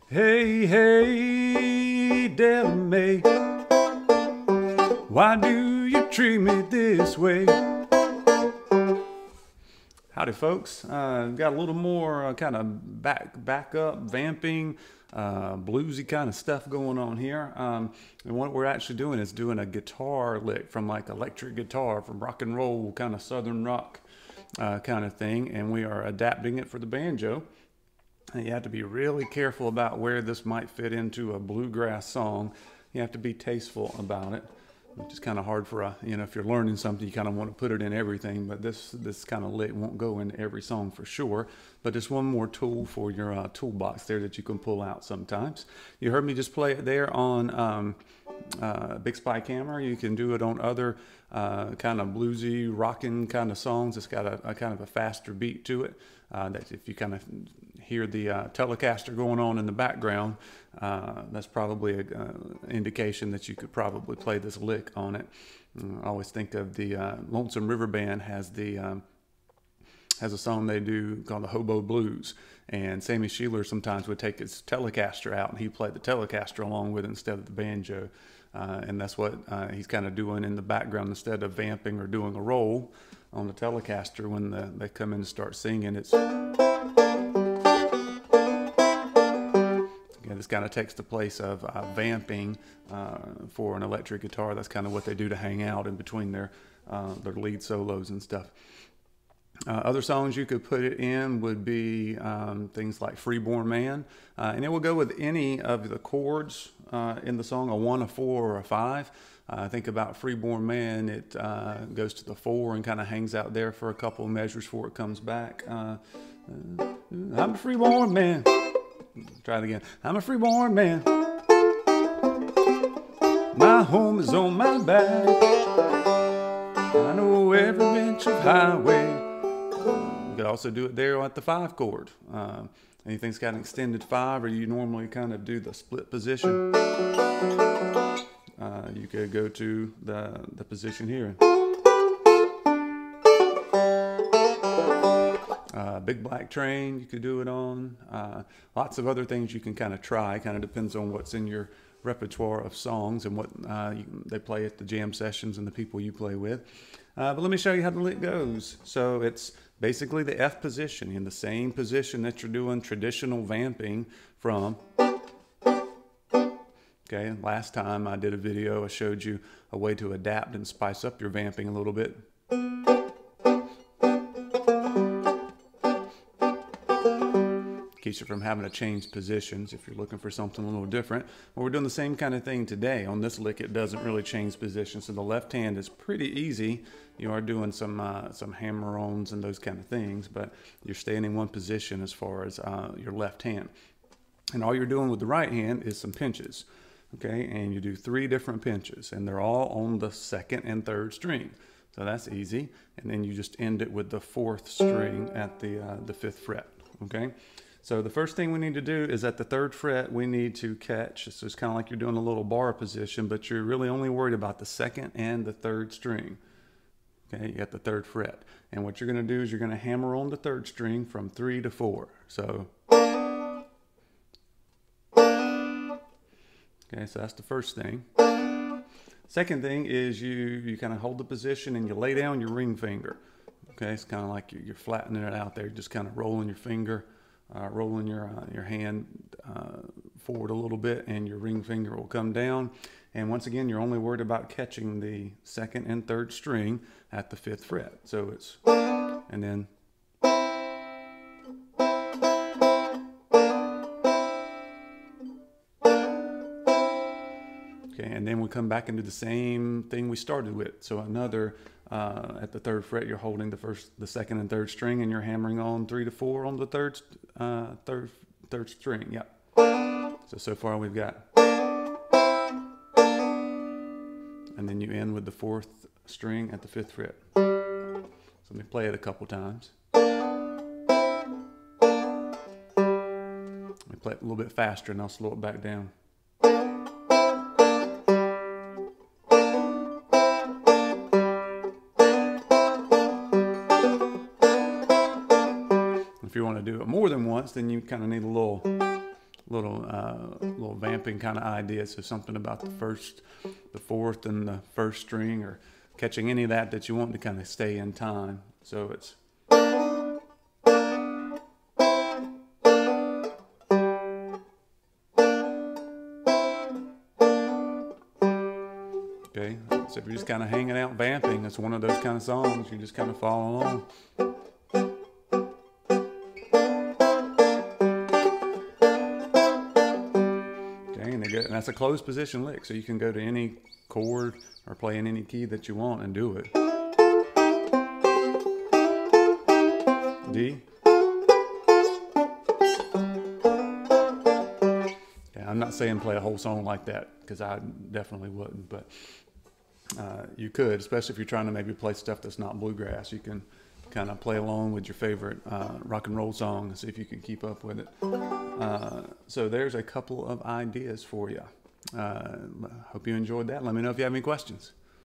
Hey, hey, Della May, why do you treat me this way? Howdy, folks. Got a little more kind of back up, vamping, bluesy kind of stuff going on here. And what we're actually doing is doing a guitar lick from like electric guitar, from rock and roll, kind of southern rock kind of thing. And we are adapting it for the banjo. And you have to be really careful about where this might fit into a bluegrass song. You have to be tasteful about it, which is kind of hard for if you're learning something, you kind of want to put it in everything. But this kind of lick won't go in every song for sure. But it's one more tool for your toolbox there that you can pull out sometimes. You heard me just play it there on Big Spike Hammer. You can do it on other kind of bluesy, rocking kind of songs. It's got a kind of a faster beat to it. That if you kind of hear the Telecaster going on in the background, that's probably an indication that you could probably play this lick on it. I always think of the Lonesome River Band has a song they do called the Hobo Blues, and Sammy Sheeler sometimes would take his Telecaster out and he'd play the Telecaster along with it instead of the banjo. And that's what he's kind of doing in the background instead of vamping or doing a roll on the Telecaster. When they come in and start singing, it's this kind of takes the place of vamping for an electric guitar. That's kind of what they do to hang out in between their lead solos and stuff. Other songs you could put it in would be things like Freeborn Man. And it will go with any of the chords in the song, a 1, a 4, or a 5. Think about Freeborn Man. It goes to the 4 and kind of hangs out there for a couple of measures before it comes back. I'm a freeborn man. Try it again. I'm a freeborn man. My home is on my back. I know every inch of highway. You could also do it there at the 5 chord. Anything's got an extended 5, or you normally kind of do the split position. You could go to the position here. Big Black Train you could do it on. Lots of other things you can kind of try. Kind of depends on what's in your repertoire of songs and what they play at the jam sessions and the people you play with. But let me show you how the lick goes. So it's basically the F position, in the same position that you're doing traditional vamping from. Okay, last time I did a video, I showed you a way to adapt and spice up your vamping a little bit. Keeps you from having to change positions if you're looking for something a little different. Well, we're doing the same kind of thing today. On this lick, it doesn't really change position, so the left hand is pretty easy. You are doing some hammer-ons and those kind of things, but you're staying in one position as far as your left hand. And all you're doing with the right hand is some pinches, okay? And you do 3 different pinches, and they're all on the 2nd and 3rd string. So that's easy. And then you just end it with the 4th string at the 5th fret, okay? So the first thing we need to do is at the 3rd fret, we need to catch. So it's kind of like you're doing a little bar position, but you're really only worried about the 2nd and the 3rd string. Okay, you got the 3rd fret. And what you're going to do is you're going to hammer on the 3rd string from 3 to 4. So, okay, so that's the first thing. Second thing is you kind of hold the position and you lay down your ring finger. Okay, it's kind of like you're flattening it out there, just kind of rolling your finger. Rolling your hand forward a little bit, and your ring finger will come down. And once again, you're only worried about catching the 2nd and 3rd string at the 5th fret. So it's, and then, okay, and then we come back into the same thing we started with. So another, at the 3rd fret, you're holding the 2nd and 3rd string, and you're hammering on 3 to 4 on the third string. Yep. So far we've got, and then you end with the 4th string at the 5th fret. So let me play it a couple times. Let me play it a little bit faster, and I'll slow it back down. If you want to do it more than once, then you kind of need a little little vamping kind of ideas. So something about the fourth and the first string, or catching any of that you want to kind of stay in time. So it's okay. So if you're just kind of hanging out vamping, it's one of those kind of songs you just kind of follow along. And that's a closed position lick, so you can go to any chord or play in any key that you want and do it. D. Yeah, I'm not saying play a whole song like that, because I definitely wouldn't, but you could, especially if you're trying to maybe play stuff that's not bluegrass. You can kind of play along with your favorite rock and roll song and see if you can keep up with it. So there's a couple of ideas for you. Hope you enjoyed that. Let me know if you have any questions.